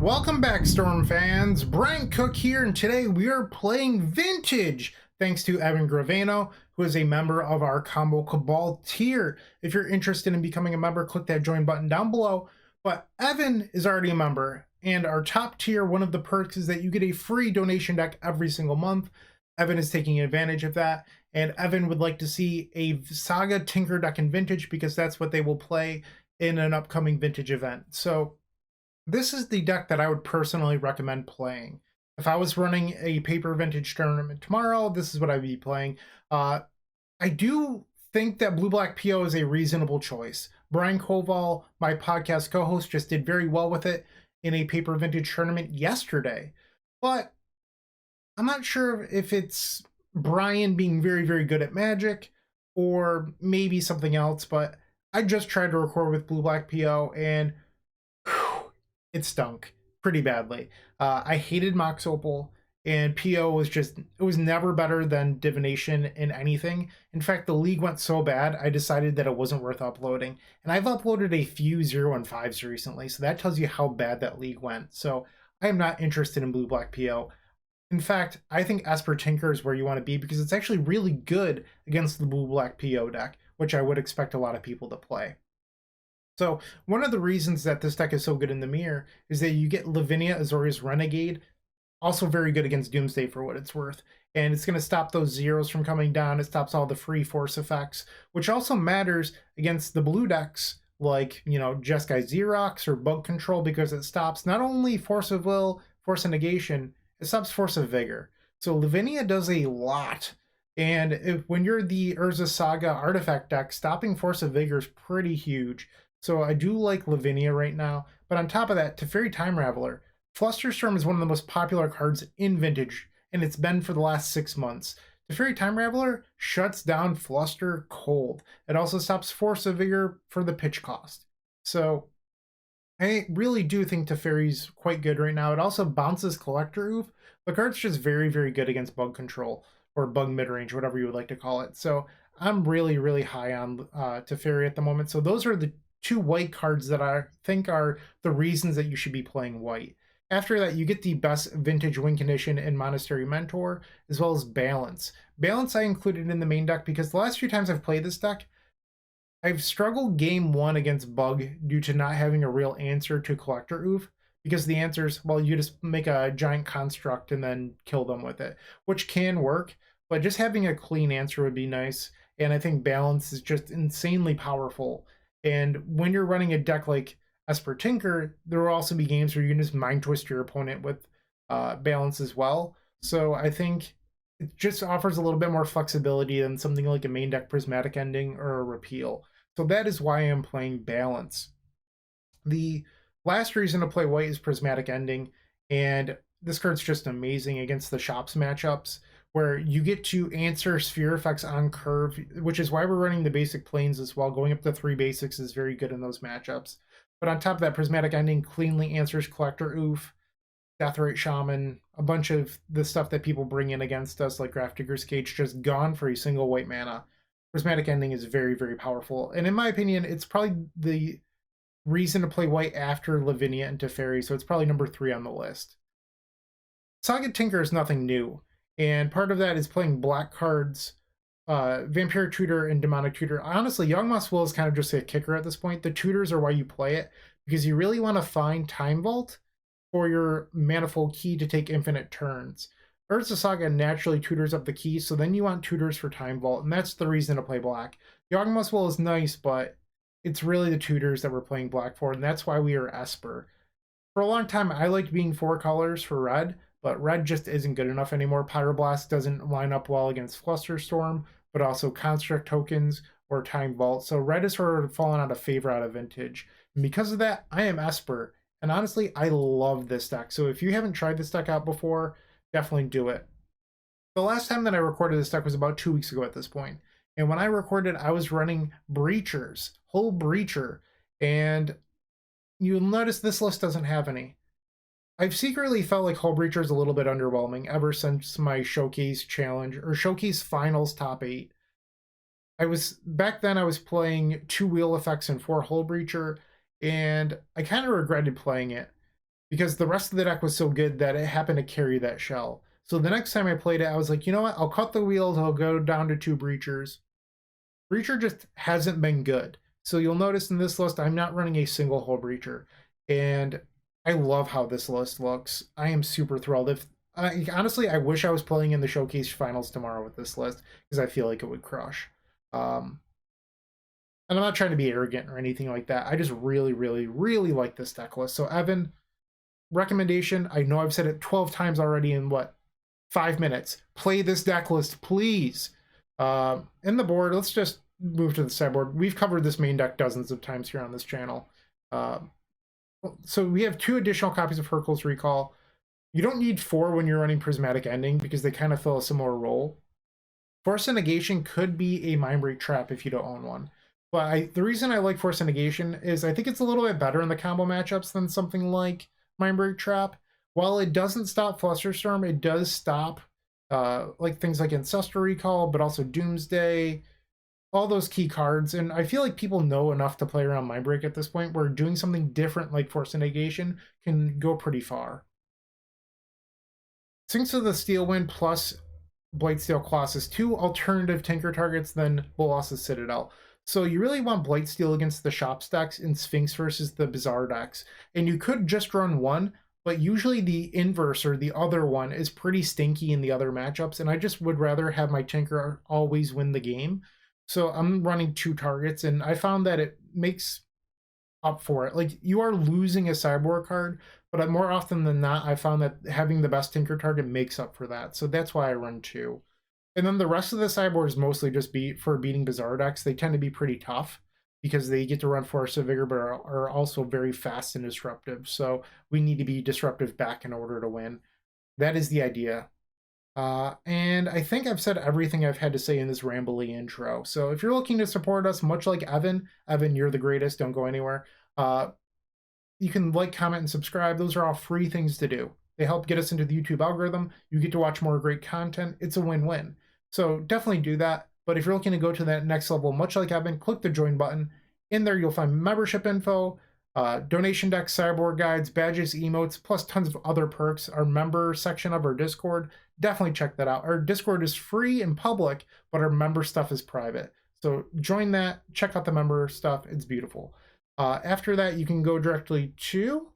Welcome back, Storm fans. Bryant Cook here, and today we are playing Vintage, thanks to Evan Gravano, who is a member of our Combo Cabal tier. If you're interested in becoming a member, click that join button down below. But Evan is already a member, and our top tier, one of the perks is that you get a free donation deck every single month. Evan is taking advantage of that, and Evan would like to see a Saga Tinker deck in Vintage because that's what they will play in an upcoming Vintage event. So this is the deck that I would personally recommend playing. If I was running a paper Vintage tournament tomorrow, this is what I'd be playing. I do think that Blue-Black PO is a reasonable choice. Brian Koval, my podcast co-host, just did very well with it in a paper Vintage tournament yesterday. But I'm not sure if it's Brian being very, very good at Magic or maybe something else, but I just tried to record with Blue-Black PO and it stunk pretty badly. I hated Mox Opal, and PO was just, it was never better than Divination in anything. In fact, the league went so bad, I decided that it wasn't worth uploading. And I've uploaded a few 0 and 5s recently, so that tells you how bad that league went. So I am not interested in Blue-Black PO. In fact, I think Esper Tinker is where you want to be because it's actually really good against the Blue-Black PO deck, which I would expect a lot of people to play. So one of the reasons that this deck is so good in the mirror is that you get Lavinia, Azorius Renegade, also very good against Doomsday for what it's worth. And it's going to stop those zeros from coming down. It stops all the free force effects, which also matters against the blue decks like, you know, Jeskai Xerox or Bug Control, because it stops not only Force of Will, Force of Negation, it stops Force of Vigor. So Lavinia does a lot. And when you're the Urza Saga artifact deck, stopping Force of Vigor is pretty huge. So I do like Lavinia right now, but on top of that, Teferi Time Raveler. Flusterstorm is one of the most popular cards in Vintage, and it's been for the last 6 months. Teferi Time Raveler shuts down Fluster cold. It also stops Force of Vigor for the pitch cost. So I really do think Teferi's quite good right now. It also bounces Collector Oof. The card's just very, very good against Bug Control, or Bug Midrange, whatever you would like to call it. So I'm really, really high on Teferi at the moment. So those are the two white cards that I think are the reasons that you should be playing white. After that, you get the best Vintage win condition in Monastery Mentor, as well as Balance. Balance I included in the main deck because the last few times I've played this deck, I've struggled game 1 against Bug due to not having a real answer to Collector Oof, because the answers, well, you just make a giant construct and then kill them with it, which can work, but just having a clean answer would be nice, and I think Balance is just insanely powerful. And when you're running a deck like Esper Tinker, there will also be games where you can just mind twist your opponent with Balance as well. So I think it just offers a little bit more flexibility than something like a main deck Prismatic Ending or a Repeal. So that is why I'm playing Balance. The last reason to play white is Prismatic Ending, and this card's just amazing against the Shops matchups, where you get to answer sphere effects on curve, which is why we're running the basic planes as well. Going up to 3 basics is very good in those matchups. But on top of that, Prismatic Ending cleanly answers Collector Oof, Deathrite Shaman, a bunch of the stuff that people bring in against us, like Grafdigger's Cage, just gone for a single white mana. Prismatic Ending is very, very powerful. And in my opinion, it's probably the reason to play white after Lavinia and Teferi, so it's probably number 3 on the list. Saga Tinker is nothing new. And part of that is playing black cards, Vampiric Tutor and Demonic Tutor. Honestly, Yawgmoth's Will is kind of just a kicker at this point. The tutors are why you play it, because you really want to find Time Vault for your Manifold Key to take infinite turns. Urza Saga naturally tutors up the key, so then you want tutors for Time Vault, and that's the reason to play black. Yawgmoth's Will is nice, but it's really the tutors that we're playing black for, and that's why we are Esper. For a long time, I liked being 4 colors for red, but red just isn't good enough anymore. Pyroblast doesn't line up well against Flusterstorm, but also Construct Tokens or Time Vault. So red is sort of fallen out of favor out of Vintage. And because of that, I am Esper. And honestly, I love this deck. So if you haven't tried this deck out before, definitely do it. The last time that I recorded this deck was about 2 weeks ago at this point. And when I recorded, I was running Breachers, Hull Breacher. And you'll notice this list doesn't have any. I've secretly felt like Hull Breacher is a little bit underwhelming ever since my Showcase Challenge, or Showcase Finals Top 8. Back then I was playing 2 wheel effects and 4 Hull Breacher, and I kind of regretted playing it. because the rest of the deck was so good that it happened to carry that shell. So the next time I played it, I was like, you know what? I'll cut the wheels. I'll go down to 2 Breachers. Breacher just hasn't been good. So you'll notice in this list, I'm not running a single hull Breacher. And I love how this list looks. I am super thrilled. Honestly, I wish I was playing in the Showcase Finals tomorrow with this list, because I feel like it would crush. And I'm not trying to be arrogant or anything like that. I just really, really, really like this deck list. So Evan, recommendation, I know I've said it 12 times already in what, 5 minutes. Play this deck list, please. In the board, let's just move to the sideboard. We've covered this main deck dozens of times here on this channel. So we have 2 additional copies of Hurkyl's Recall. You don't need 4 when you're running Prismatic Ending because they kind of fill a similar role. Force of Negation could be a Mindbreak trap if you don't own one. But the reason I like Force of Negation is I think it's a little bit better in the combo matchups than something like Mindbreak Trap. While it doesn't stop Flusterstorm, it does stop like things like Ancestral Recall, but also Doomsday, all those key cards. And I feel like people know enough to play around Mindbreak at this point where doing something different like Force of Negation can go pretty far. Sphinx of the Steelwind plus Blightsteel Colossus, 2 alternative Tinker targets than Bolas's Citadel. So you really want Blightsteel against the Shops decks and Sphinx versus the Bizarre decks. And you could just run one, but usually the inverse or the other one is pretty stinky in the other matchups. And I just would rather have my Tinker always win the game. So I'm running 2 targets, and I found that it makes up for it. Like, you are losing a sideboard card, but more often than not, I found that having the best Tinker target makes up for that. So that's why I run 2. And then the rest of the sideboard is mostly just for beating Bizarre decks. They tend to be pretty tough because they get to run Force of Vigor, but are also very fast and disruptive. So we need to be disruptive back in order to win. That is the idea. And I think I've said everything I've had to say in this rambly intro. So if you're looking to support us, much like Evan, you're the greatest. Don't go anywhere. You can like, comment, and subscribe. Those are all free things to do. They help get us into the YouTube algorithm. You get to watch more great content. It's a win-win. So definitely do that. But if you're looking to go to that next level, much like Evan, click the join button. In there, you'll find membership info, donation decks, sideboard guides, badges, emotes, plus tons of other perks. Our member section of our Discord, definitely check that out. Our Discord is free and public, but our member stuff is private. So join that, check out the member stuff. It's beautiful. After that, you can go directly to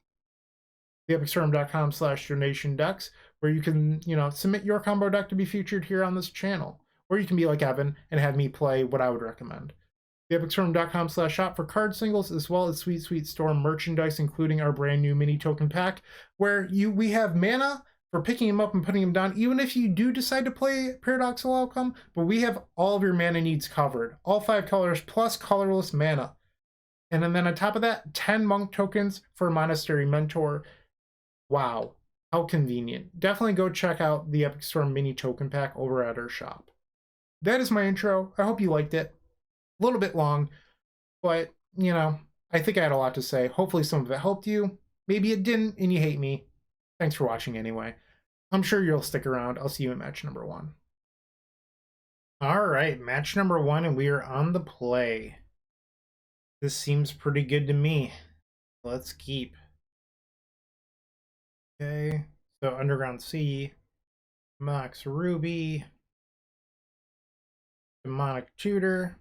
theepicstorm.com/donation decks, where you can, submit your combo deck to be featured here on this channel. Or you can be like Evan and have me play what I would recommend. Theepicstorm.com/shop for card singles, as well as Sweet Sweet Storm merchandise, including our brand new mini token pack, where we have mana for picking them up and putting them down, even if you do decide to play Paradoxical Outcome, but we have all of your mana needs covered. All 5 colors plus colorless mana. And then on top of that, 10 monk tokens for Monastery Mentor. Wow, how convenient. Definitely go check out the Epic Storm mini token pack over at our shop. That is my intro. I hope you liked it. A little bit long, but, I think I had a lot to say. Hopefully some of it helped you. Maybe it didn't and you hate me. Thanks for watching anyway. I'm sure you'll stick around. I'll see you in match number 1. All right, match number 1, and we are on the play. This seems pretty good to me. Let's keep. Okay, so Underground Sea, Mox Ruby, Demonic Tutor.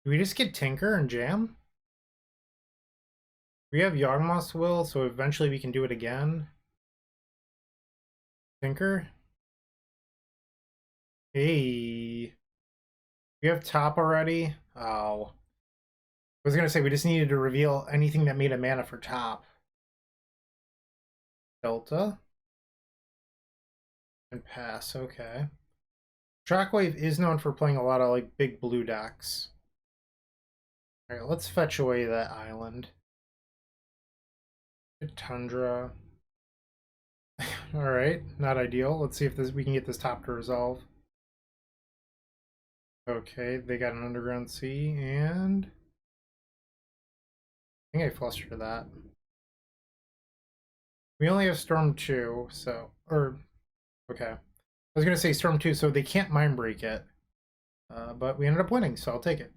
Do we just get Tinker and Jam? We have Yawgmoth's Will, so eventually we can do it again. Tinker. Hey. We have top already? Oh. I was going to say we just needed to reveal anything that made a mana for top. Delta. And pass, okay. Shockwave is known for playing a lot of like big blue decks. Alright, let's fetch away that island. Tundra. Alright, not ideal. Let's see if we can get this top to resolve. Okay, they got an Underground Sea, and I think I flustered that. We only have Storm 2, so, okay. I was going to say Storm 2, so they can't Mind Break it. But we ended up winning, so I'll take it.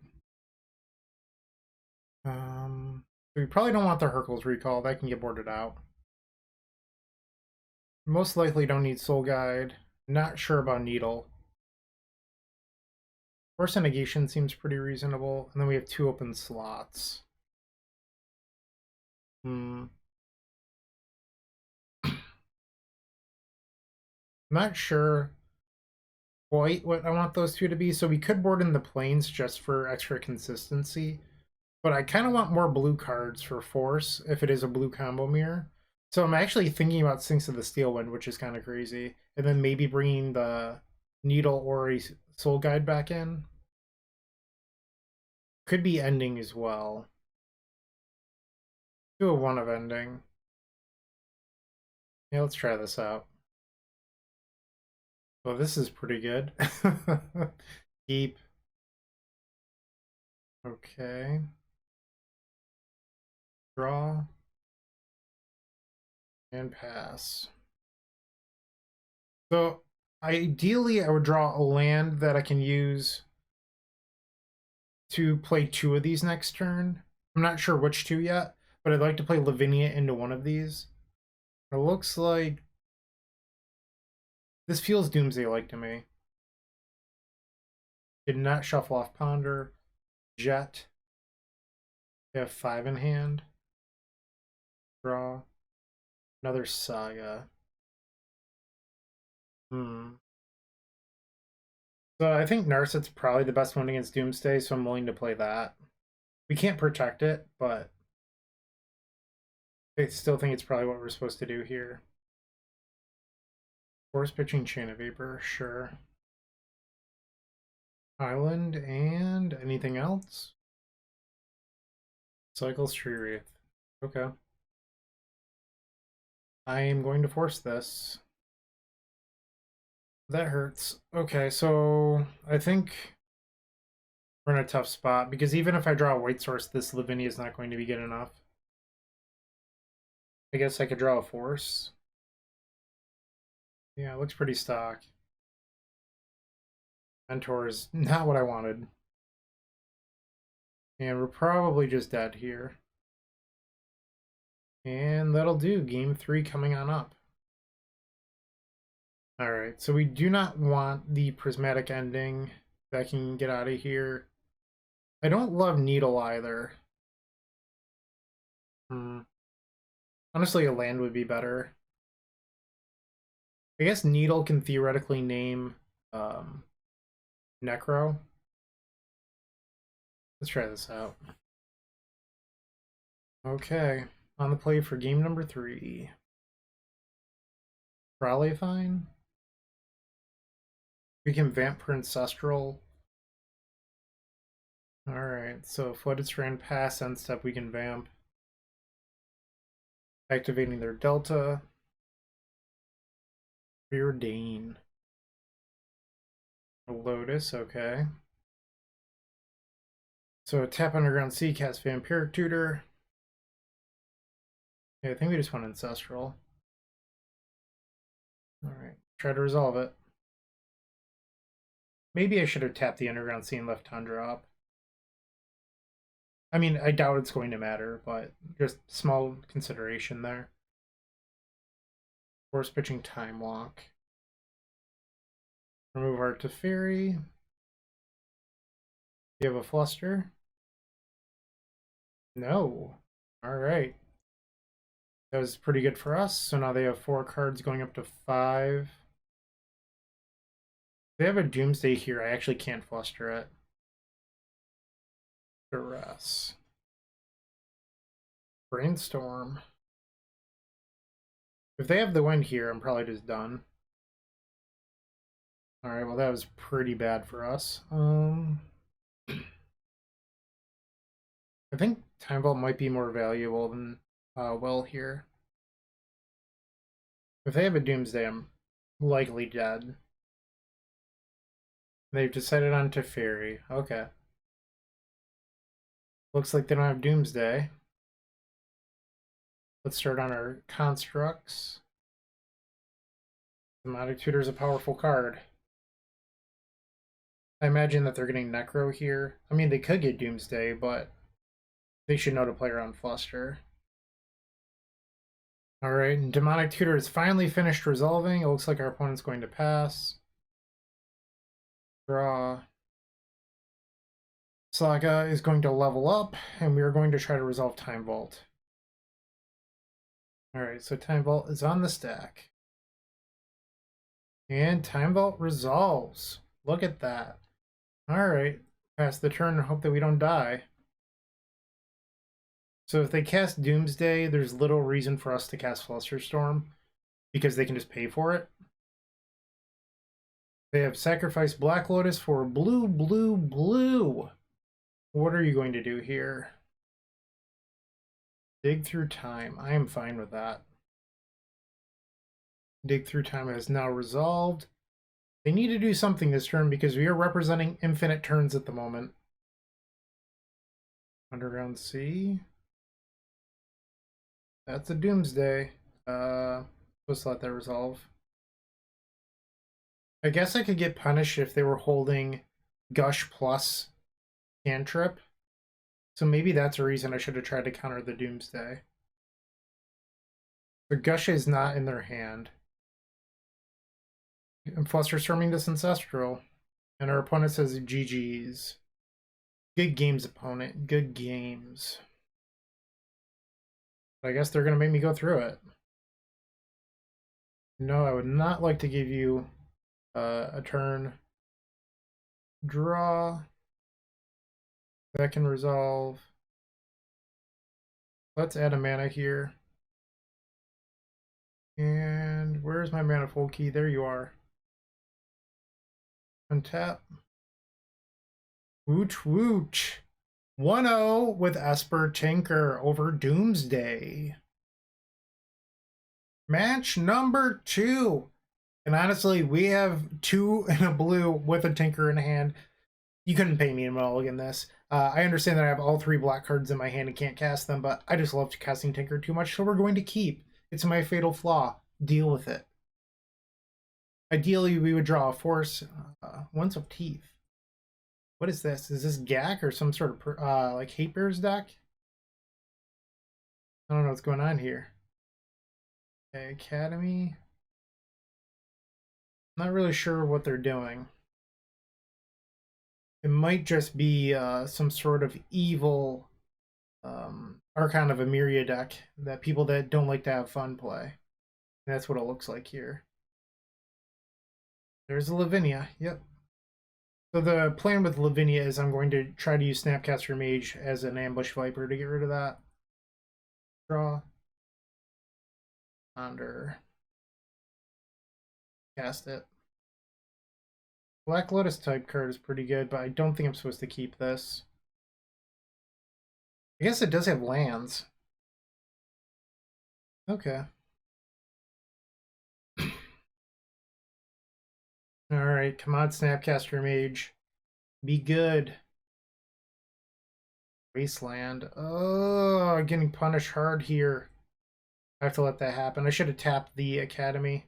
We probably don't want the Hercules recall. That can get boarded out. Most likely don't need Soul Guide. Not sure about Needle. Force of Negation seems pretty reasonable. And then we have 2 open slots. Not sure quite what I want those 2 to be. So we could board in the planes just for extra consistency. But I kind of want more blue cards for Force if it is a blue combo mirror. So I'm actually thinking about Sphinx of the Steel Wind, which is kind of crazy. And then maybe bringing the Needle or a Soul Guide back in. Could be Ending as well. Do a 1 of Ending. Yeah, let's try this out. Well, this is pretty good. Keep. Okay. Draw. And pass. So, ideally, I would draw a land that I can use to play 2 of these next turn. I'm not sure which 2 yet, but I'd like to play Lavinia into one of these. It looks like this feels Doomsday-like to me. Did not shuffle off Ponder. Jet. They have 5 in hand. Draw. Another Saga. So I think Narset's probably the best one against Doomsday, so I'm willing to play that. We can't protect it, but I still think it's probably what we're supposed to do here. Force pitching Chain of Vapor, sure. Island and anything else? Cycles Tree Wraith. Okay. I am going to force this. That hurts. Okay, so I think we're in a tough spot because even if I draw a white source, this Lavinia is not going to be good enough. I guess I could draw a force. Yeah, it looks pretty stock. Mentor is not what I wanted. And we're probably just dead here. And that'll do. Game 3 coming on up. Alright, so we do not want the Prismatic Ending. That can get out of here. I don't love Needle either. Honestly, a land would be better. I guess Needle can theoretically name Necro. Let's try this out. Okay, on the play for game number 3. Probably fine. We can vamp for Ancestral. Alright, so Flooded Strand pass, end step, we can vamp. Activating their Delta. Preordain. A Lotus, okay. So tap Underground Sea, cast Vampiric Tutor. Yeah, I think we just want Ancestral. Alright, try to resolve it. Maybe I should have tapped the Underground Sea and left Tundra up. I mean, I doubt it's going to matter, but just small consideration there. Force pitching Time Walk. Remove our Teferi. You have a Fluster? No. Alright. That was pretty good for us. So now they have 4 cards going up to 5. If they have a Doomsday here, I actually can't Fluster it. Duress. Brainstorm. If they have the wind here, I'm probably just done. Alright, well that was pretty bad for us. I think Time Vault might be more valuable than Will here. If they have a Doomsday, I'm likely dead. They've decided on Teferi. Okay. Looks like they don't have Doomsday. Let's start on our constructs. Prismatic Tutor is a powerful card. I imagine that they're getting Necro here. I mean, they could get Doomsday, but They should know to play around Fluster. Alright, and Demonic Tutor is finally finished resolving. It looks like our opponent's going to pass. Draw. Saga is going to level up, and we are going to try to resolve Time Vault. Alright, so Time Vault is on the stack. And Time Vault resolves. Look at that. Alright, pass the turn and hope that we don't die. So if they cast Doomsday, there's little reason for us to cast Flusterstorm, because they can just pay for it. They have sacrificed Black Lotus for blue, blue, blue. What are you going to do here? Dig Through Time. I am fine with that. Dig Through Time is now resolved. They need to do something this turn because we are representing infinite turns at the moment. Underground Sea. That's a Doomsday. Let's let that resolve. I guess I could get punished if they were holding Gush plus cantrip. So maybe that's a reason I should have tried to counter the Doomsday. The Gush is not in their hand. And Flusterstorming this Ancestral. And our opponent says GG's. Good games, opponent. Good games. But I guess they're going to make me go through it. No, I would not like to give you a turn. Draw. That can resolve. Let's add a mana here. And where's my manifold key? There you are. Untap. Wooch wooch. 1-0 with Esper Tinker over Doomsday. Match number 2. And honestly, we have 2 in a blue with a Tinker in hand. You couldn't pay me in mulligan this. I understand that I have all 3 black cards in my hand and can't cast them, but I just love casting Tinker too much, so we're going to keep. It's my fatal flaw. Deal with it. Ideally, we would draw a Force. Once of Teeth. What is this? Is this GAC or some sort of like Hate Bears deck? I don't know what's going on here. Okay, Academy. Not really sure what they're doing. It might just be some sort of evil Archon of Emeria deck that people that don't like to have fun play. And that's what it looks like here. There's a Lavinia, yep. So the plan with Lavinia is I'm going to try to use Snapcaster Mage as an Ambush Viper to get rid of that. Draw. Ponder. Cast it. Black Lotus type card is pretty good, but I don't think I'm supposed to keep this. I guess it does have lands. Okay. Alright, come on, Snapcaster Mage. Be good. Wasteland. Oh, getting punished hard here. I have to let that happen. I should have tapped the Academy.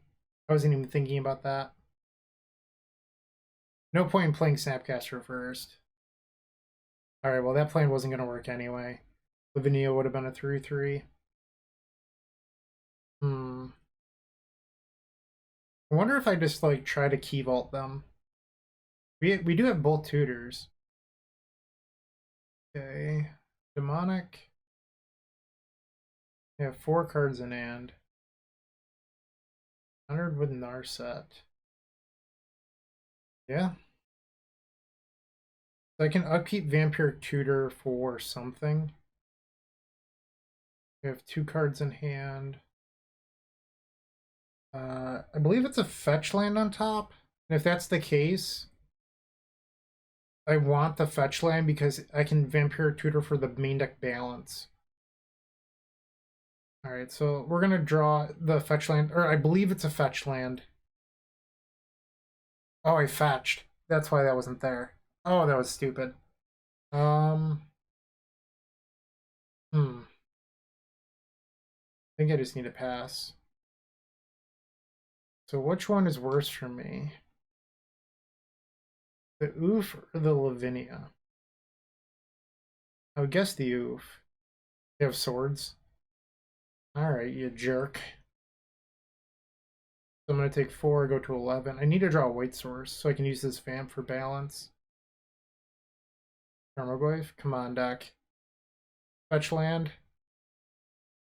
I wasn't even thinking about that. No point in playing Snapcaster first. Alright, well that plan wasn't going to work anyway. Lavinia would have been a 3-3. I wonder if I just like try to key vault them. We do have both tutors. Okay. Demonic. We have 4 cards in hand. 100 with Narset. Yeah. So I can upkeep Vampiric Tutor for something. We have 2 cards in hand. I believe it's a fetch land on top. And if that's the case, I want the fetch land because I can Vampiric Tutor for the main deck balance. Alright, so we're going to draw the fetch land, or I believe it's a fetch land. Oh, I fetched. That's why that wasn't there. Oh, that was stupid. I think I just need to pass. So which one is worse for me? The Oof or the Lavinia? I would guess the Oof. They have swords. Alright, you jerk. So I'm going to take 4, go to 11. I need to draw a white source so I can use this vamp for balance. Tarmogoyf, come on, deck. Fetch land.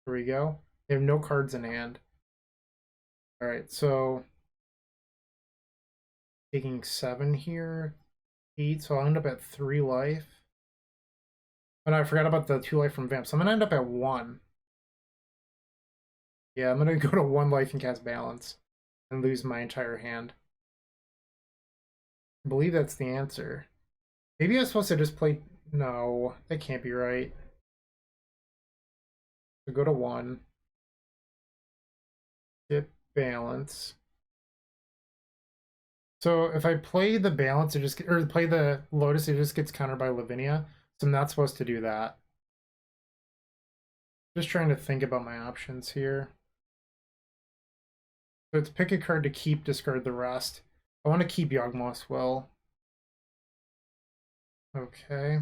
Here we go. They have no cards in hand. Alright, so taking 7 here. 8, so I'll end up at 3 life. Oh no, I forgot about the 2 life from vamp. So I'm going to end up at 1. Yeah, I'm going to go to 1 life and cast balance. And lose my entire hand. I believe that's the answer. Maybe I was supposed to just play... No, that can't be right. So go to 1. Get balance. So if I play the balance, it just... Or play the Lotus, it just gets countered by Lavinia. So I'm not supposed to do that. Just trying to think about my options here. So it's pick a card to keep, discard the rest. I want to keep Yawgmoth's Will. Okay.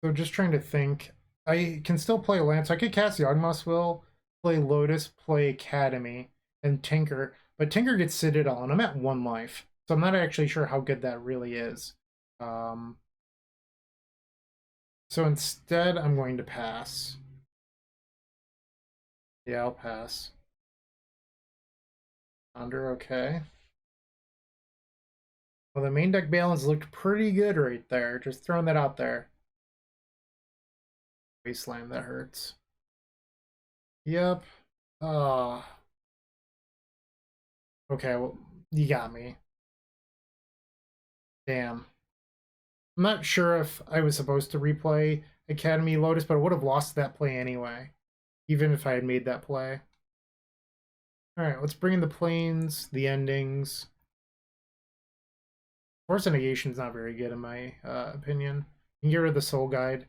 So just trying to think. I can still play Lance. I could cast Yawgmoth's Will, play Lotus, play Academy, and Tinker. But Tinker gets Citadel, and I'm at 1 life. So I'm not actually sure how good that really is. So instead, I'm going to pass. Yeah, I'll pass. Under, okay. Well, the main deck balance looked pretty good right there. Just throwing that out there. Wasteland, that hurts. Yep. Okay, well, you got me. Damn. I'm not sure if I was supposed to replay Academy Lotus, but I would have lost that play anyway. Even if I had made that play. Alright, let's bring in the planes, the endings. Force of Negation's not very good in my opinion. You can get rid of the Soul Guide.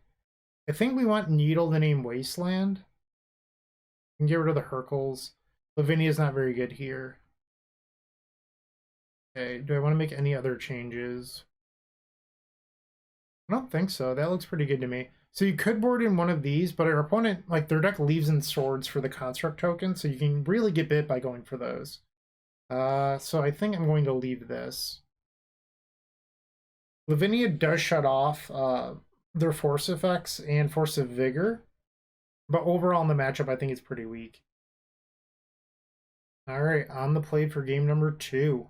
I think we want Needle to name Wasteland. You can get rid of the Hercules. Lavinia's not very good here. Okay, do I want to make any other changes? I don't think so. That looks pretty good to me. So you could board in one of these, but our opponent, like, their deck leaves in swords for the construct token, so you can really get bit by going for those. So I think I'm going to leave this. Lavinia does shut off their force effects and Force of Vigor, but overall in the matchup, I think it's pretty weak. All right, on the plate for game number 2.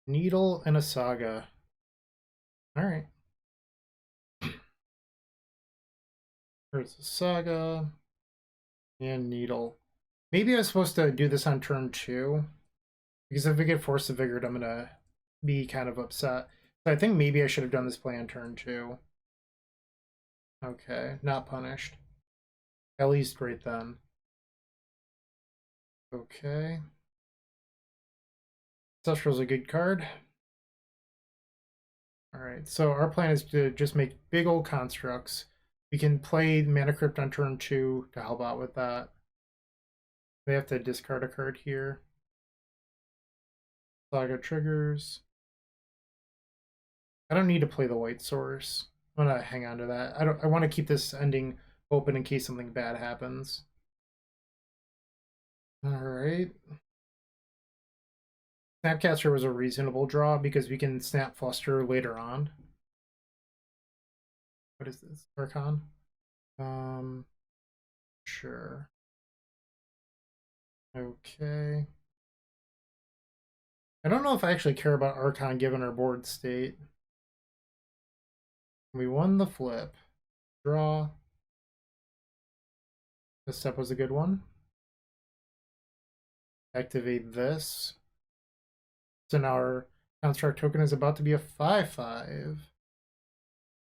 Needle and a Saga. All right. There's a Saga and Needle. Maybe I was supposed to do this on turn 2, because if we get Force of Vigor, I'm going to be kind of upset. So I think maybe I should have done this play on turn 2. Okay, not punished. At least right then. Okay. Cestral's a good card. Alright, so our plan is to just make big old constructs. We can play Mana Crypt on turn 2 to help out with that. We have to discard a card here. Saga triggers. I don't need to play the white source. I'm gonna hang on to that. I want to keep this ending open in case something bad happens. Alright. Snapcaster was a reasonable draw because we can snap Fluster later on. What is this? Archon? Sure. Okay. I don't know if I actually care about Archon given our board state. We won the flip. Draw. This step was a good one. Activate this. So now our construct token is about to be a 5/5.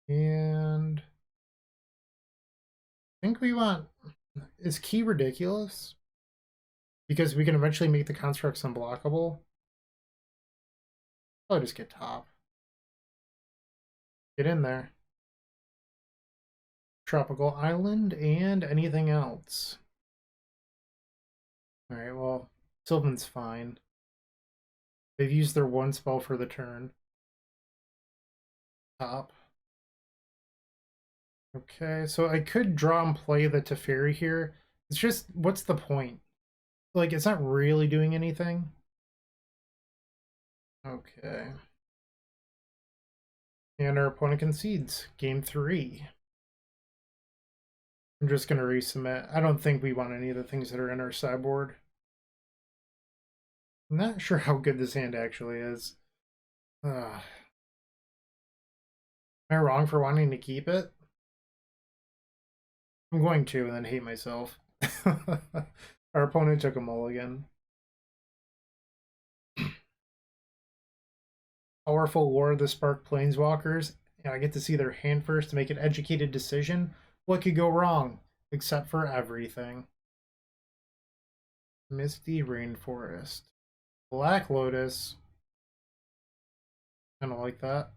And I think we want... Is key ridiculous? Because we can eventually make the constructs unblockable. I'll just get top. Get in there. Tropical Island and anything else. Alright, well, Sylvan's fine. They've used their 1 spell for the turn. Top. Okay, so I could draw and play the Teferi here. It's just, what's the point? Like, it's not really doing anything. Okay. And our opponent concedes. Game 3. I'm just going to resubmit. I don't think we want any of the things that are in our sideboard. I'm not sure how good this hand actually is. Am I wrong for wanting to keep it? I'm going to, and then hate myself. Our opponent took a mulligan. Powerful War of the Spark Planeswalkers. And I get to see their hand first to make an educated decision. What could go wrong? Except for everything. Misty Rainforest. Black Lotus. I don't like that.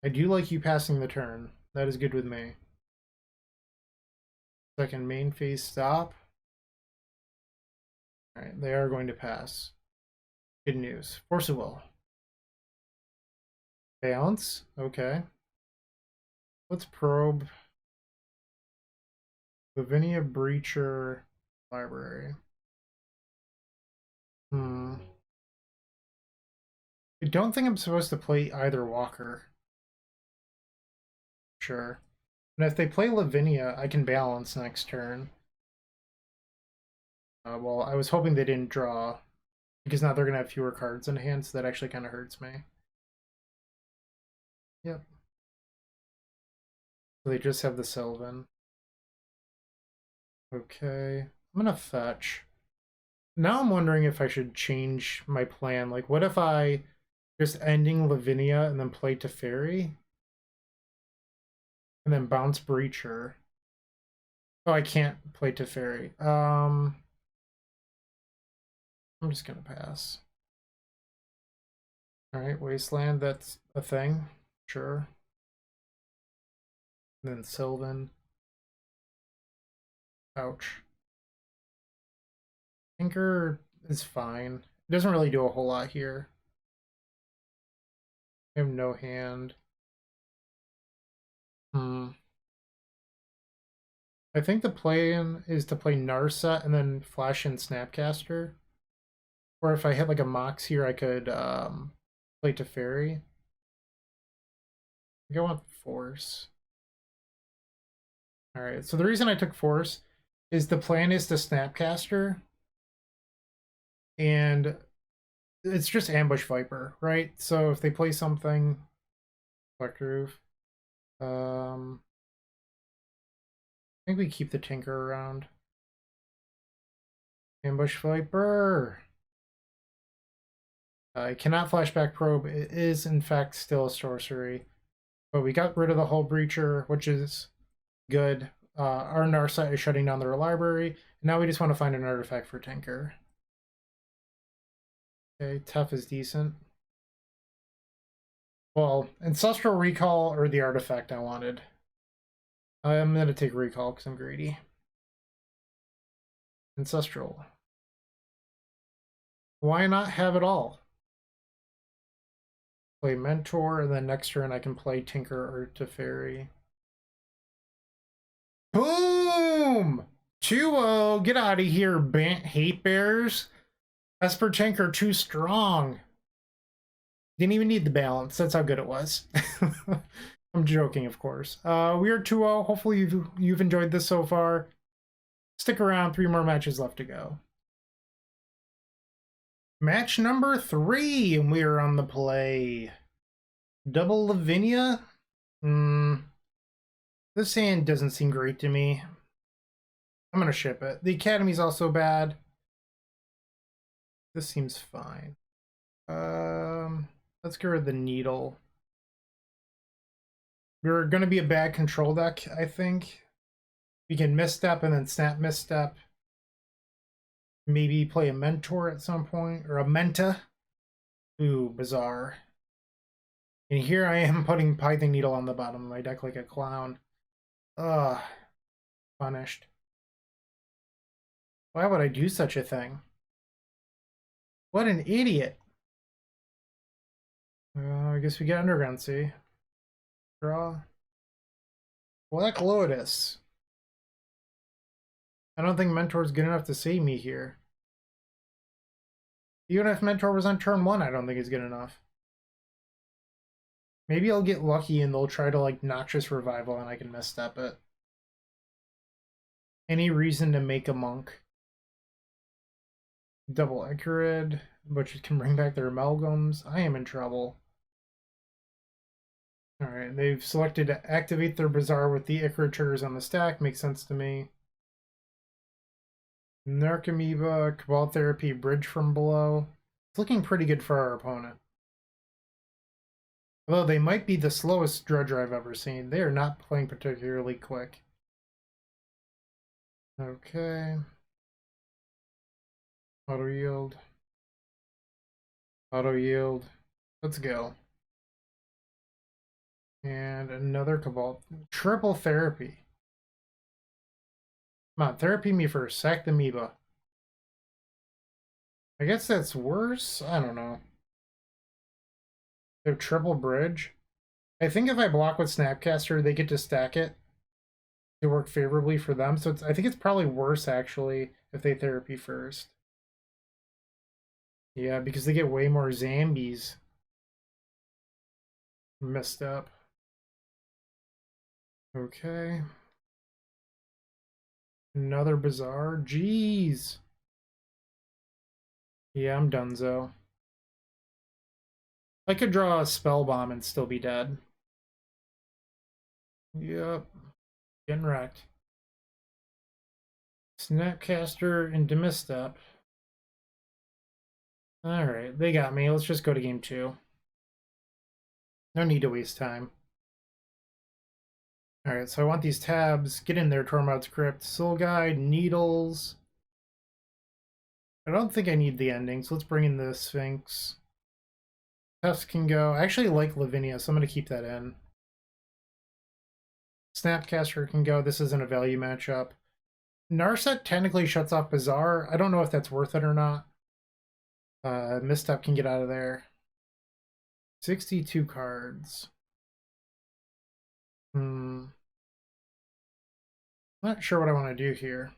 I do like you passing the turn. That is good with me. Second main phase stop. Alright, they are going to pass. Good news. Force of Will. Balance. Okay. Let's probe. Lavinia Breacher Library. I don't think I'm supposed to play either Walker. Sure. And if they play Lavinia, I can balance next turn. Well, I was hoping they didn't draw, because now they're going to have fewer cards in hand, so that actually kind of hurts me. Yep. So they just have the Sylvan. Okay. I'm going to fetch. Now I'm wondering if I should change my plan. Like, what if I just ending Lavinia and then play Teferi? And then bounce Breacher. Oh, I can't play Teferi. I'm just gonna pass. Alright, Wasteland, that's a thing. Sure. And then Sylvan. Ouch. Tinker is fine. It doesn't really do a whole lot here. I have no hand. I think the plan is to play Narset and then flash in Snapcaster. Or if I hit like a Mox here, I could play Teferi. I want Force. Alright, so the reason I took Force is the plan is to Snapcaster. And it's just Ambush Viper, right? So if they play something, Collector Roof. I think we keep the Tinker around. Ambush Viper. I cannot Flashback Probe. It is in fact still a sorcery. But we got rid of the Hull Breacher, which is good. Our Narset is shutting down their library. Now we just want to find an artifact for Tinker. Okay, Tough is decent. Well, Ancestral Recall or the artifact I wanted. I'm going to take Recall because I'm greedy. Ancestral. Why not have it all? Play Mentor, and then next turn I can play Tinker or Teferi. Boom! 2-0. Get out of here, Bant Hate Bears. Esper Tinker too strong. Didn't even need the balance. That's how good it was. I'm joking, of course. We are 2-0. Hopefully you've enjoyed this so far. Stick around. 3 more matches left to go. Match number 3, and we are on the play. Double Lavinia? This hand doesn't seem great to me. I'm going to ship it. The Academy's also bad. This seems fine. Let's get rid of the Needle. We're going to be a bad control deck, I think. We can misstep and then snap misstep. Maybe play a Mentor at some point, or a Menta. Ooh, bizarre. And here I am putting Python Needle on the bottom of my deck like a clown. Ugh. Punished. Why would I do such a thing? What an idiot. I guess we get Underground Sea. Draw. Black Lotus. I don't think Mentor's good enough to save me here. Even if Mentor was on turn 1, I don't think it's good enough. Maybe I'll get lucky and they'll try to like Noxious Revival and I can misstep it. Any reason to make a monk? Double Icarid, which can bring back their amalgams. I am in trouble. Alright, they've selected to activate their Bazaar with the Icarid triggers on the stack. Makes sense to me. Narcomoeba, Cabal Therapy, Bridge from below. It's looking pretty good for our opponent. Although they might be the slowest Dredger I've ever seen. They are not playing particularly quick. Okay. Auto yield. Auto yield. Let's go. And another Cabal. Triple Therapy. Come on, therapy me first. Sack the amoeba. I guess that's worse? I don't know. They have triple bridge. I think if I block with Snapcaster, they get to stack it to work favorably for them. So I think it's probably worse, actually, if they therapy first. Yeah, because they get way more zombies. Messed up. Okay. Another Bazaar. Jeez. Yeah, I'm donezo. I could draw a Spell Bomb and still be dead. Yep. Getting wrecked. Snapcaster and Demistep. Alright, they got me. Let's just go to game 2. No need to waste time. Alright, so I want these tabs. Get in there, Tormod's Crypt. Soul Guide, Needles. I don't think I need the ending, so let's bring in the Sphinx. Tufts can go. I actually like Lavinia, so I'm going to keep that in. Snapcaster can go. This isn't a value matchup. Narset technically shuts off Bazaar. I don't know if that's worth it or not. Misstep can get out of there. 62 cards. Not sure what I want to do here.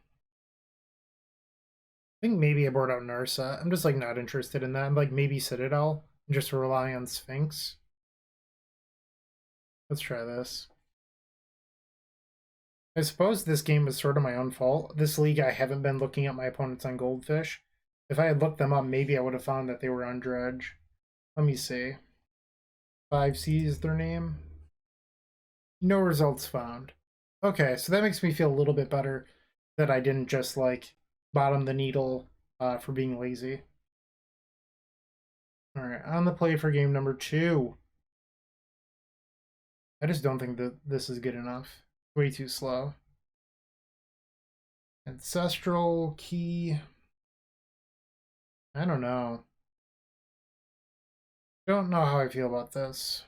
I think maybe I board out Narset. I'm just like not interested in that. I'm like maybe Citadel and just rely on Sphinx. Let's try this. I suppose this game is sort of my own fault. This league, I haven't been looking at my opponents on Goldfish. If I had looked them up, maybe I would have found that they were on Dredge. Let me see. 5C is their name. No results found. Okay, so that makes me feel a little bit better that I didn't just, like, bottom the needle for being lazy. Alright, on the play for game number 2. I just don't think that this is good enough. Way too slow. Ancestral Key. I don't know. Don't know how I feel about this.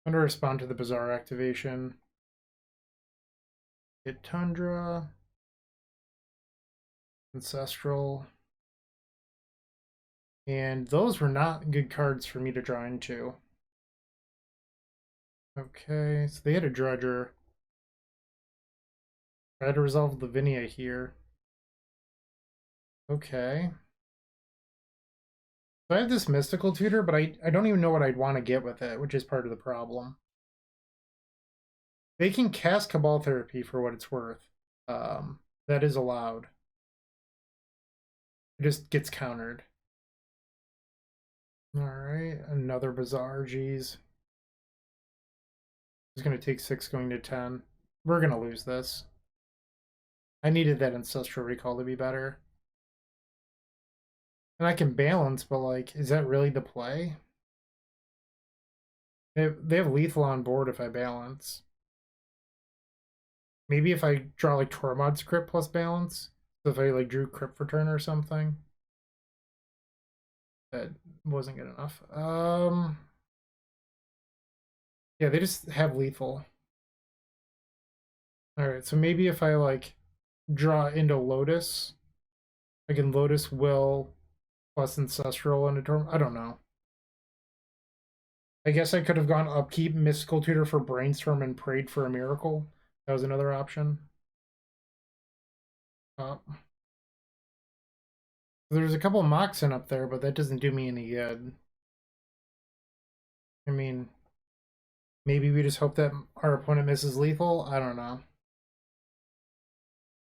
I'm going to respond to the Bazaar activation. Hit Tundra. Ancestral. And those were not good cards for me to draw into. Okay, so they had a Dredger. Try to resolve Lavinia here. Okay. So I have this Mystical Tutor, but I don't even know what I'd want to get with it, which is part of the problem. They can cast Cabal Therapy for what it's worth. That is allowed. It just gets countered. Alright, another Bazaar, geez. It's going to take 6 going to 10. We're going to lose this. I needed that Ancestral Recall to be better. And I can balance, but like, is that really the play? They have lethal on board if I balance. Maybe if I draw like Tormod's Crypt plus balance. So if I like drew Crypt for turn or something. That wasn't good enough. Yeah, they just have lethal. Alright, so maybe if I like draw into Lotus, I can Lotus Will plus Ancestral into Tormod. I don't know. I guess I could have gone upkeep, Mystical Tutor for Brainstorm, and prayed for a miracle. That was another option. There's a couple Moxen up there, but that doesn't do me any good. I mean, maybe we just hope that our opponent misses lethal? I don't know.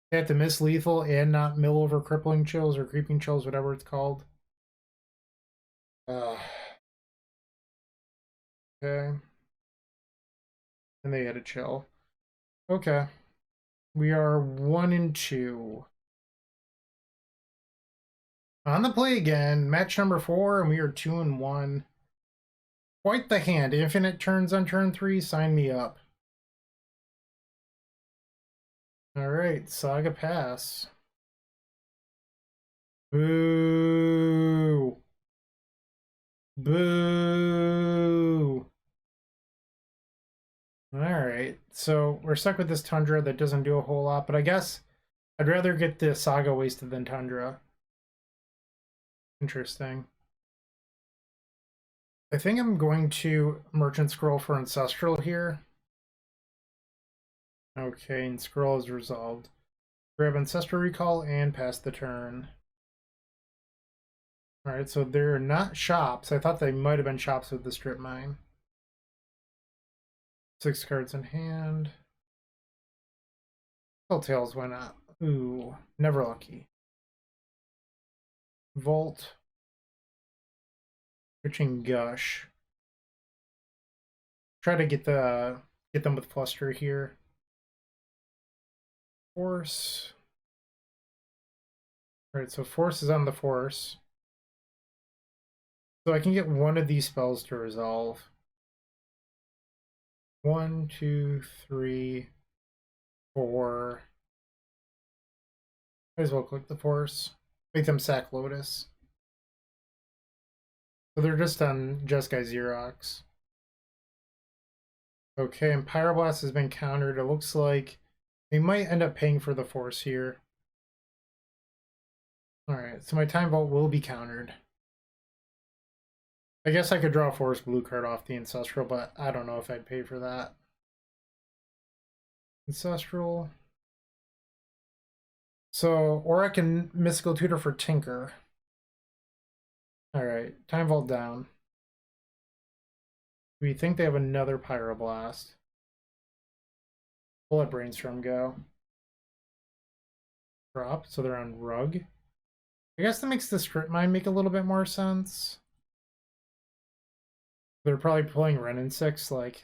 They have to miss lethal and not mill over crippling chills or creeping chills, whatever it's called. Okay. And they had a chill. Okay. We are 1-2. On the play again, match number 4, and we are 2-1. Quite the hand. Infinite turns on turn 3. Sign me up. Alright, Saga pass. Boo! Boo! Alright, so we're stuck with this Tundra that doesn't do a whole lot, but I guess I'd rather get the Saga wasted than Tundra. Interesting. I think I'm going to Merchant Scroll for Ancestral here. Okay, and Scroll is resolved. Grab Ancestral Recall and pass the turn. Alright, so they're not shops. I thought they might have been shops with the Strip Mine. 6 cards in hand. Tails went up. Ooh, never lucky. Volt. Switching Gush. Try to get them with Fluster here. Force. Alright, so Force is on the Force. So I can get one of these spells to resolve. 1, 2, 3, 4. Might as well click the Force. Make them sack Lotus. So they're just on Jeskai Xerox. Okay, and Pyroblast has been countered. It looks like they might end up paying for the Force here. Alright, so my Time Vault will be countered. I guess I could draw a Force blue card off the Ancestral, but I don't know if I'd pay for that. Ancestral. So, or I can Mystical Tutor for Tinker. Alright, Time Vault down. We think they have another Pyroblast. We'll let Brainstorm go. Drop, so they're on Rug. I guess that makes the Strip Mine make a little bit more sense. They're probably playing Renin 6, like...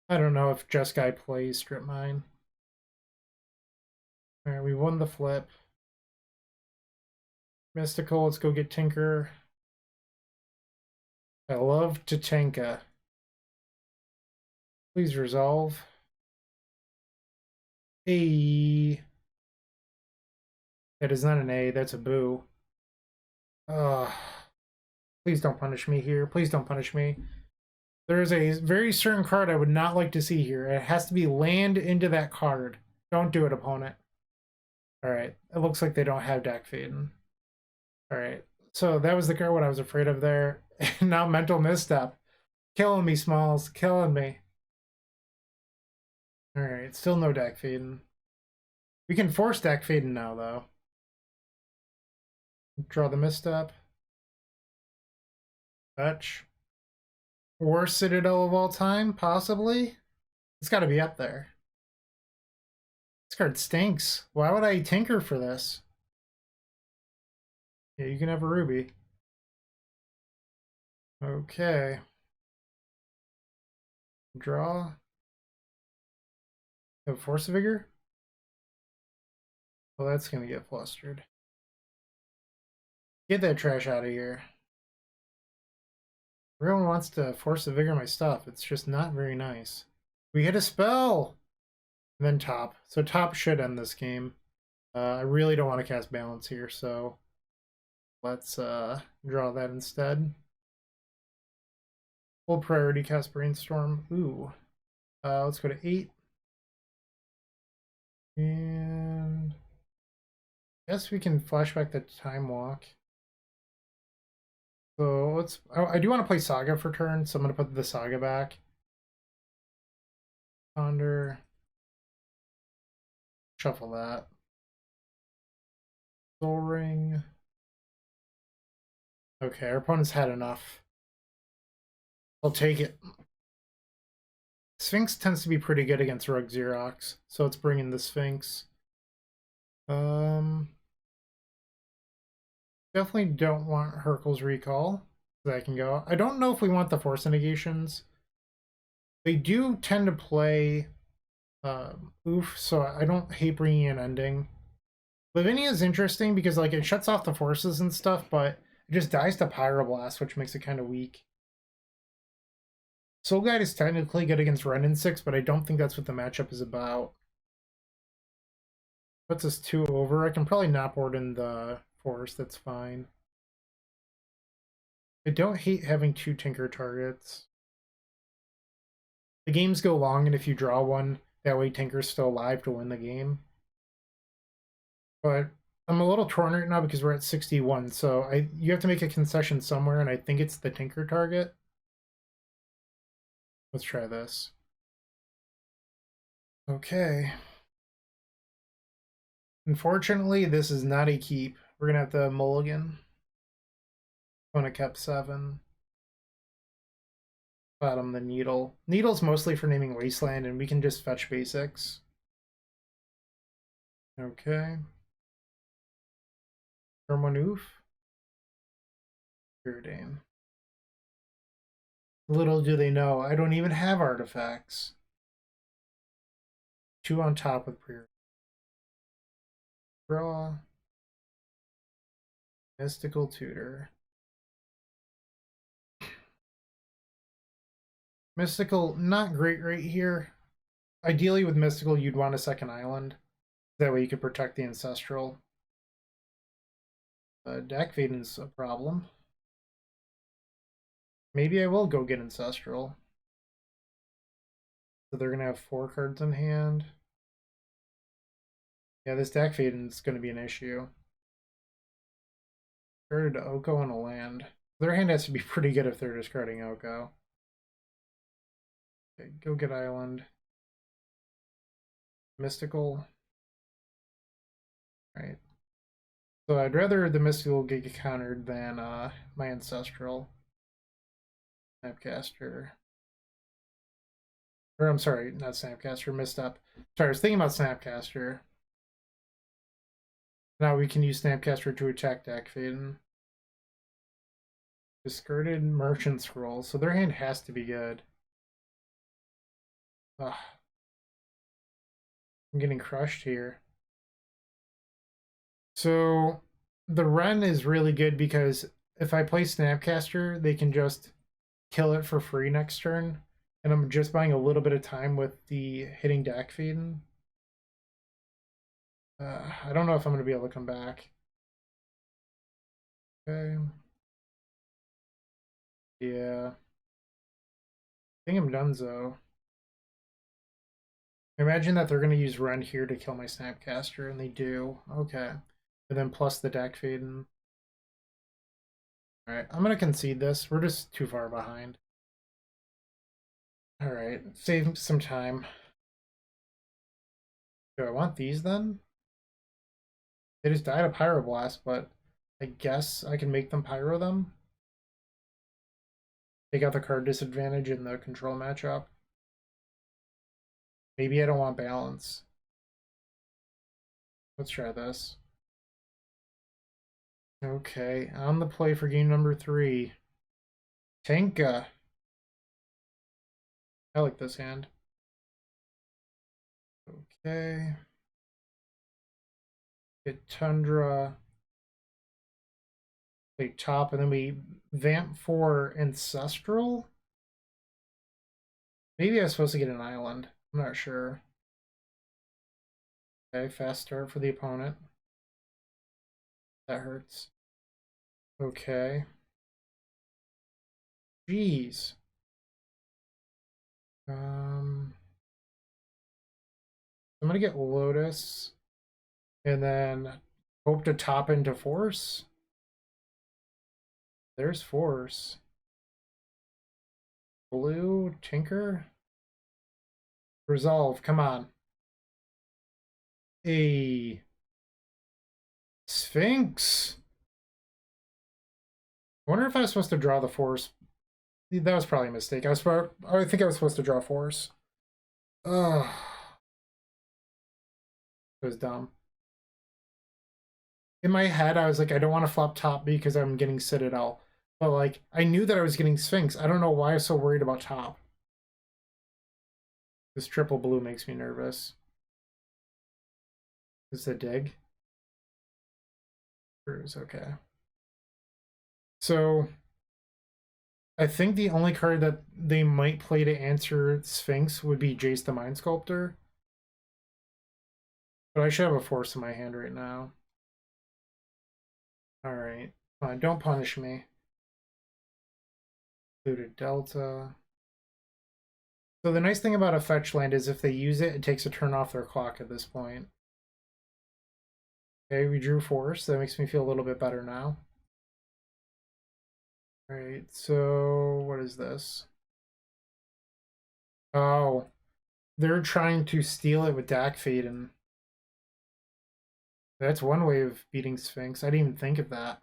I don't know if Jeskai plays Strip Mine. Alright, we won the flip. Mystical, let's go get Tinker. I love Tatanka. Please resolve. A. That is not an A, that's a boo. Please don't punish me here. Please don't punish me. There is a very certain card I would not like to see here. It has to be land into that card. Don't do it, opponent. Alright, it looks like they don't have Dak Faden. Alright, so that was the card what I was afraid of there. Now Mental Misstep. Killing me, Smalls. Killing me. Alright, still no Dak Faden. We can force Dak Faden now, though. Draw the Misstep. Touch. Worst Citadel of all time, possibly? It's got to be up there. This card stinks. Why would I tinker for this? Yeah, you can have a Ruby. Okay. Draw. Have Force of Vigor? Well, that's going to get flustered. Get that trash out of here. Everyone wants to Force of Vigor my stuff. It's just not very nice. We hit a spell! And then top. So top should end this game. I really don't want to cast Balance here, so let's draw that instead. Full priority cast Brainstorm. Ooh. Let's go to 8. And I guess we can flashback the Time Walk. So let's. I do want to play Saga for turn, so I'm going to put the Saga back. Ponder. Shuffle that. Soul Ring. Okay, our opponent's had enough. I'll take it. Sphinx tends to be pretty good against Rogue Xerox, so let's bring in the Sphinx. Definitely don't want Hercule's Recall. That can go. I don't know if we want the Force Negations. They do tend to play Oof, so I don't hate bringing in Ending. Lavinia is interesting because like it shuts off the forces and stuff, but it just dies to Pyroblast, which makes it kind of weak. Soul Guide is technically good against Renin 6, but I don't think that's what the matchup is about. Puts us 2 over. I can probably not board in the Force, that's fine. I don't hate having 2 Tinker targets. The games go long, and if you draw one, that way Tinker's still alive to win the game. But I'm a little torn right now because we're at 61, so you have to make a concession somewhere, and I think it's the Tinker target. Let's try this. Okay. Unfortunately, this is not a keep. We're gonna have to mulligan. Opponent kept 7. Bottom the Needle. Needle's mostly for naming Wasteland, and we can just fetch basics. Okay. Thermonoof. Preordain. Little do they know, I don't even have artifacts. 2 on top with Preordain. Draw. Mystical Tutor. Mystical, not great right here. Ideally with Mystical, you'd want a second island. That way you could protect the Ancestral. Deck Vaden's a problem. Maybe I will go get Ancestral. So they're going to have 4 cards in hand. Yeah, this deck Vaden's going to be an issue. Discarded Oko and a land. Their hand has to be pretty good if they're discarding Oko. Okay, go get Island. Mystical. Alright. So I'd rather the Mystical get countered than my Ancestral. Snapcaster. Or I'm sorry, not Snapcaster, missed up. Sorry, I was thinking about Snapcaster. Now we can use Snapcaster to attack deck Vaden. Discarded Merchant Scroll, so their hand has to be good. Ugh. I'm getting crushed here. So the Ren is really good because if I play Snapcaster, they can just kill it for free next turn. And I'm just buying a little bit of time with the hitting deck Vaden. I don't know if I'm going to be able to come back. Okay. Yeah. I think I'm donezo. Imagine that they're going to use Ren here to kill my Snapcaster, and they do. Okay. And then plus the deck Vaden. Alright, I'm going to concede this. We're just too far behind. Alright, save some time. Do I want these then? They just died a Pyroblast, but I guess I can make them Pyro them. Take out the card disadvantage in the control matchup. Maybe I don't want balance. Let's try this. Okay, on the play for game number 3. Tenka. I like this hand. Okay. Get Tundra. Play top, and then we vamp for Ancestral? Maybe I was supposed to get an island. I'm not sure. Okay, fast start for the opponent. That hurts. Okay. Jeez. I'm gonna get Lotus, and then hope to top into Force. There's Force. Blue, Tinker. Resolve, come on. A Sphinx. I wonder if I was supposed to draw the Force. That was probably a mistake. I think I was supposed to draw Force. Ugh. It was dumb. In my head, I was like, I don't want to flop top because I'm getting Citadel. But, like, I knew that I was getting Sphinx. I don't know why I was so worried about top. This triple blue makes me nervous. Is it a dig? Cruise, okay. So, I think the only card that they might play to answer Sphinx would be Jace the Mind Sculptor. But I should have a Force in my hand right now. Alright. Fine, don't punish me. Included Delta. So the nice thing about a fetch land is if they use it, it takes a turn off their clock at this point. Okay, we drew Force. That makes me feel a little bit better now. Alright, so what is this? Oh, they're trying to steal it with Dak Faden. That's one way of beating Sphinx. I didn't even think of that.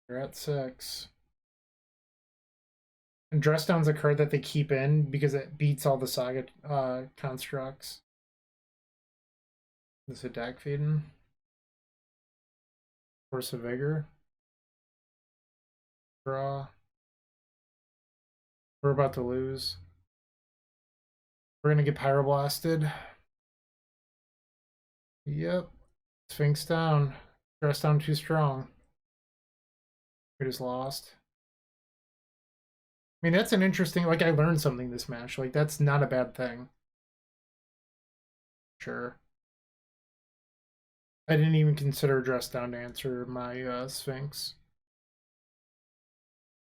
They're at 6. And Dress Down's a card that they keep in because it beats all the Saga constructs. This is a Dak Faden. Force of Vigor. Draw. We're about to lose. We're gonna get Pyroblasted. Yep. Sphinx down. Dress Down too strong. We just lost. I mean, that's an interesting, like, I learned something this match. Like, that's not a bad thing. Sure. I didn't even consider Dress Down to answer my Sphinx.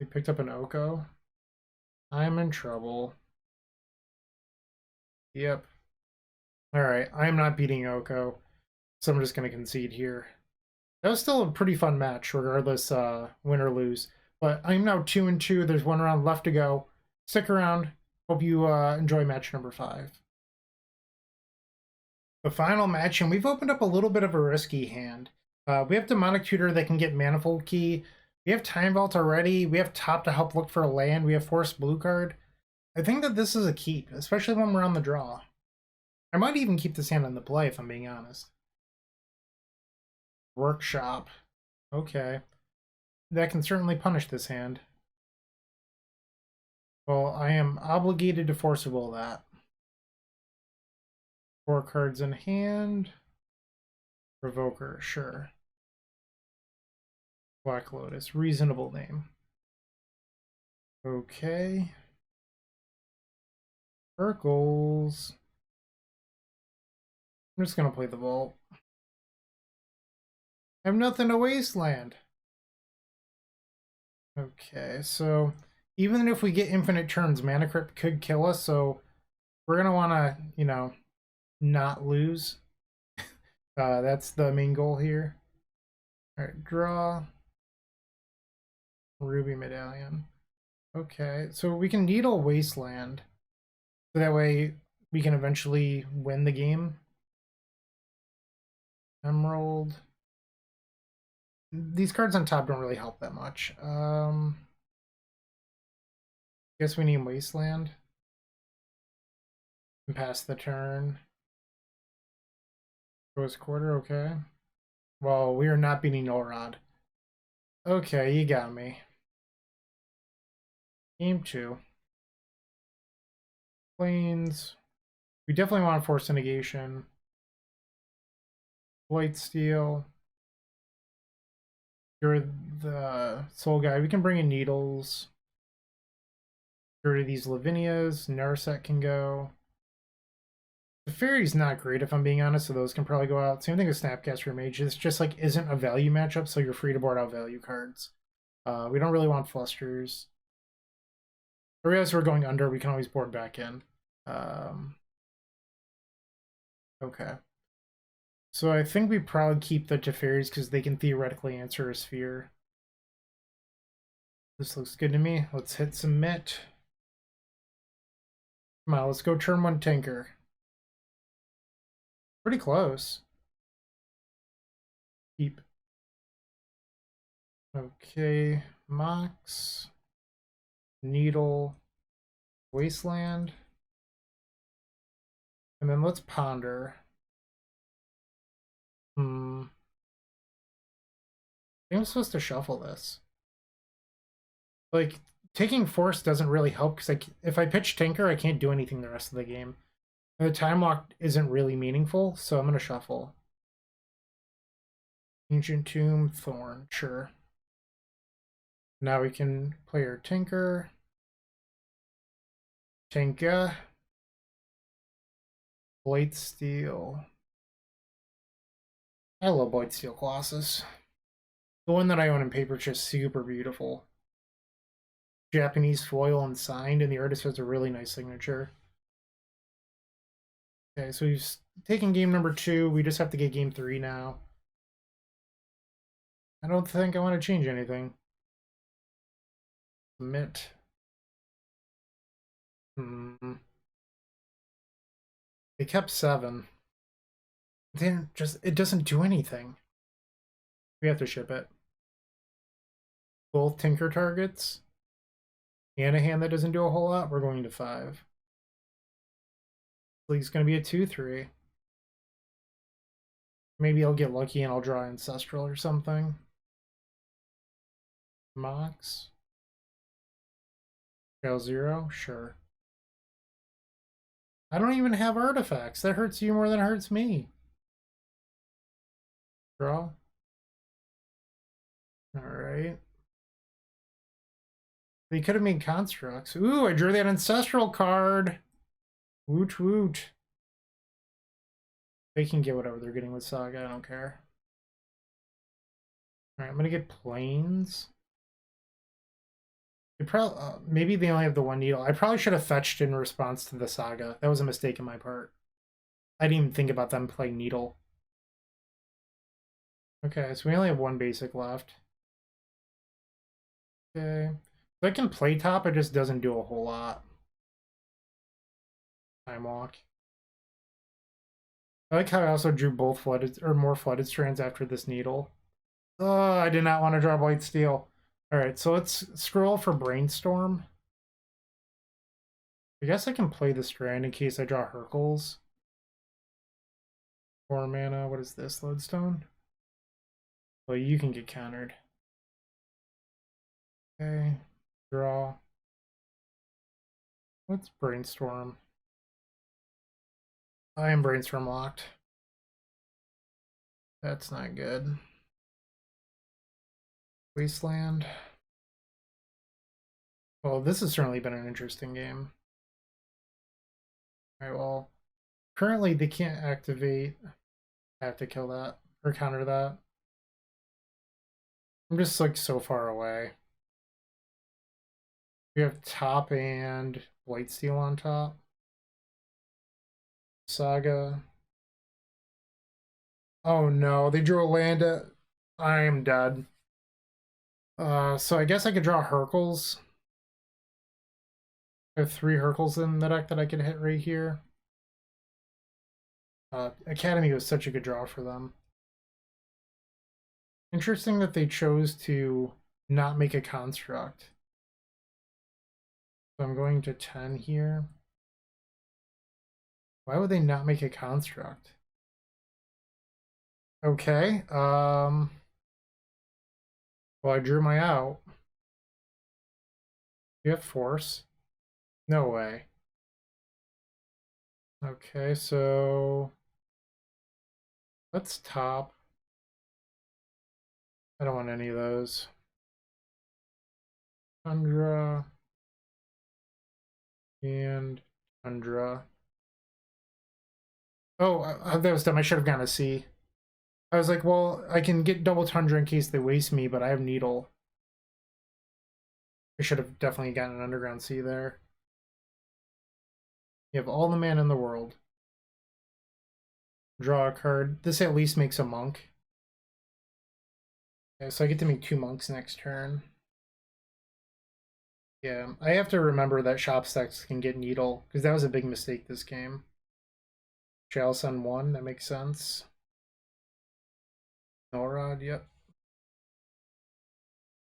We picked up an Oko. I'm in trouble. Yep. Alright, I'm not beating Oko, so I'm just going to concede here. That was still a pretty fun match, regardless win or lose. But I'm now 2-2. There's one round left to go. Stick around. Hope you enjoy match number 5. The final match, and we've opened up a little bit of a risky hand. We have Demonic Tutor that can get Manifold Key. We have Time Vault already. We have top to help look for a land. We have Force Blue card. I think that this is a keep, especially when we're on the draw. I might even keep this hand in the play, if I'm being honest. Workshop. Okay. That can certainly punish this hand. Well, I am obligated to Force of Will that. 4 cards in hand. Provoker, sure. Black Lotus, reasonable name. Okay. Circles. I'm just gonna play the vault. I have nothing to wasteland. Okay, so even if we get infinite turns, Mana Crypt could kill us, so we're gonna wanna, you know, not lose. That's the main goal here. Alright, draw. Ruby Medallion. Okay, so we can needle Wasteland. So that way we can eventually win the game. Emerald. These cards on top don't really help that much. Guess we need Wasteland. And pass the turn. Goes quarter, okay. Well, we are not beating Norod. Okay, you got me. Game 2. Planes. We definitely want to force a negation. White Steel. You're the soul guy. We can bring in Needles. Get rid of these Lavinias. Narset can go. Teferi's not great, if I'm being honest, so those can probably go out. Same thing with Snapcaster Mage. This just like isn't a value matchup, so you're free to board out value cards. We don't really want Flusters. Or as we're going under, we can always board back in. Okay. So I think we probably keep the Teferis because they can theoretically answer a sphere. This looks good to me. Let's hit submit. Come on, let's go turn 1 Tinker. Pretty close. Keep. Okay, Mox. Needle. Wasteland. And then let's ponder. I think I'm supposed to shuffle this. Like, taking Force doesn't really help because if I pitch Tinker, I can't do anything the rest of the game. And the time lock isn't really meaningful, so I'm going to shuffle. Ancient Tomb, Thorn, sure. Now we can play our Tinker. Tinker. Blight Steel. I love Blight Steel Colossus. The one that I own in paper is just super beautiful. Japanese foil and signed, and the artist has a really nice signature. Okay, so we've taken game number 2. We just have to get game 3 now. I don't think I want to change anything. Submit. They kept 7. Then it doesn't do anything. We have to ship it. Both Tinker targets. And a hand that doesn't do a whole lot, we're going to 5. League's going to be a 2-3. Maybe I'll get lucky and I'll draw Ancestral or something. Mox. Scale 0? Sure. I don't even have artifacts. That hurts you more than it hurts me. Draw. Alright. They could have made constructs. Ooh, I drew that Ancestral card. Woot woot. They can get whatever they're getting with Saga, I don't care. Alright, I'm gonna get Plains. They probably, maybe they only have the 1 needle. I probably should have fetched in response to the Saga. That was a mistake on my part. I didn't even think about them playing needle. Okay, so we only have 1 basic left. Okay. So I can play top, it just doesn't do a whole lot. Time walk. I like how I also drew both flooded or more flooded strands after this needle. Oh, I did not want to draw Blight Steel. Alright, so let's scroll for Brainstorm. I guess I can play the strand in case I draw Hercules. 4 mana, what is this, Lodestone? Well, you can get countered. Okay, draw. Let's Brainstorm. I am Brainstorm locked. That's not good. Wasteland. Well, this has certainly been an interesting game. Alright, well, currently they can't activate. I have to kill that, or counter that. I'm just like so far away. We have top and Blightsteel on top. Saga. Oh no, they drew a land. I am dead. So I guess I could draw Hercules. I have 3 Hercules in the deck that I could hit right here. Academy was such a good draw for them. Interesting that they chose to not make a construct. So I'm going to 10 here. Why would they not make a construct? Okay. Well, I drew my out. You have Force. No way. Okay, so let's top. I don't want any of those. Tundra and Tundra. Oh, that was dumb. I should have gone to C. I was like, well, I can get double Tundra in case they waste me, but I have Needle. I should have definitely gotten an Underground Sea there. You have all the mana in the world. Draw a card. This at least makes a monk. Okay, so I get to make 2 monks next turn. Yeah, I have to remember that shop stacks can get needle, because that was a big mistake this game. Chalice on 1, that makes sense. Norod, yep.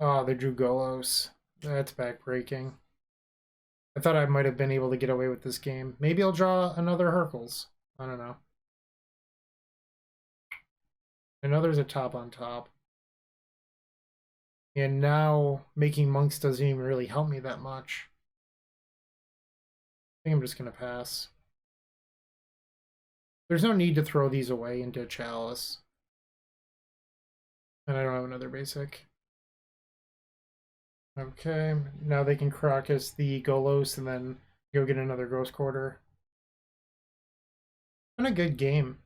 Oh, they drew Golos. That's backbreaking. I thought I might have been able to get away with this game. Maybe I'll draw another Hercules. I don't know. I know there's a top on top. And now making monks doesn't even really help me that much. I think I'm just going to pass. There's no need to throw these away into Chalice. And I don't have another basic. Okay, now they can Crocus the Golos and then go get another Ghost Quarter. Been a good game.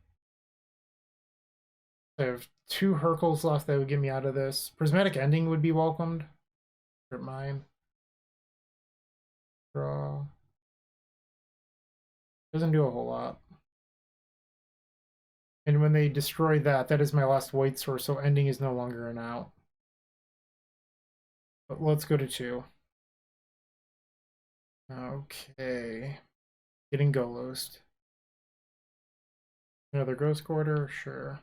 I have 2 Hercules left that would get me out of this. Prismatic Ending would be welcomed. Mine. Draw. Doesn't do a whole lot. And when they destroy that, that is my last white source, so Ending is no longer an out. But let's go to 2. Okay. Getting Golos. Another Ghost Quarter, sure.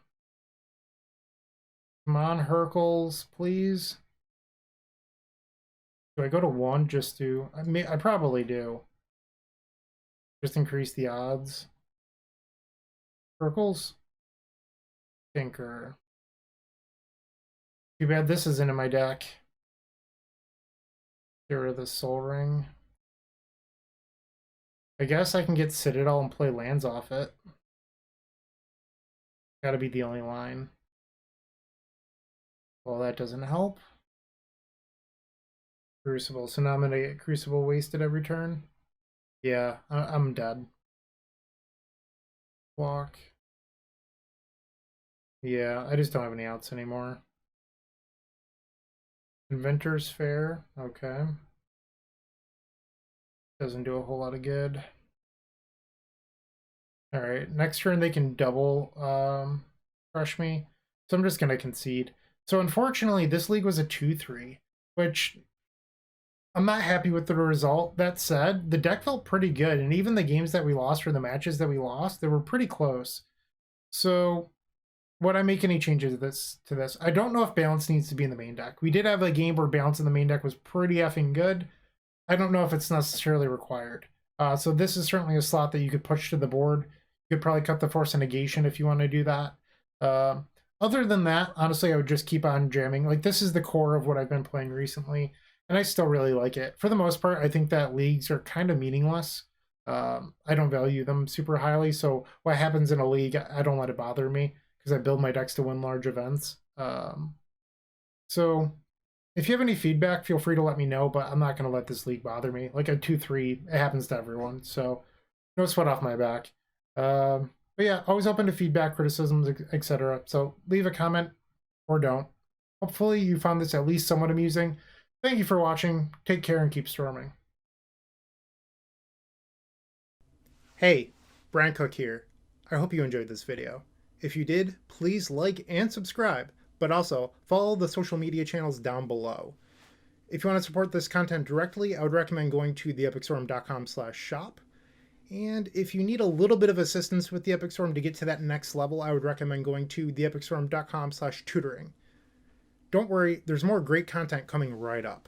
Come on, Hercules, please. Do I go to 1 just to... I probably do. Just increase the odds. Hercules? Tinker. Too bad this isn't in my deck. Get rid of the Soul Ring. I guess I can get Citadel and play lands off it. Gotta be the only line. Well, that doesn't help. Crucible. So now I'm gonna get Crucible wasted every turn. Yeah, I'm dead. Walk. Yeah, I just don't have any outs anymore. Inventor's Fair. Okay. Doesn't do a whole lot of good. Alright, next turn they can double crush me. So I'm just going to concede. So unfortunately, this league was a 2-3, which I'm not happy with the result. That said, the deck felt pretty good, and even the games that we lost or the matches that we lost, they were pretty close. So would I make any changes to this? I don't know if balance needs to be in the main deck. We did have a game where balance in the main deck was pretty effing good. I don't know if it's necessarily required. So this is certainly a slot that you could push to the board. You could probably cut the Force of Negation if you want to do that. Other than that, honestly, I would just keep on jamming. Like, this is the core of what I've been playing recently, and I still really like it. For the most part, I think that leagues are kind of meaningless. I don't value them super highly, so what happens in a league, I don't let it bother me, because I build my decks to win large events. So if you have any feedback, feel free to let me know, but I'm not going to let this league bother me. Like a 2-3, it happens to everyone, so no sweat off my back. But yeah, always open to feedback, criticisms, etc. So leave a comment or don't. Hopefully you found this at least somewhat amusing. Thank you for watching. Take care and keep storming. Hey, Bryant Cook here. I hope you enjoyed this video. If you did, please like and subscribe, but also follow the social media channels down below. If you want to support this content directly, I would recommend going to theepicstorm.com/shop. And if you need a little bit of assistance with the Epic Storm to get to that next level, I would recommend going to theepicstorm.com/tutoring. Don't worry, there's more great content coming right up.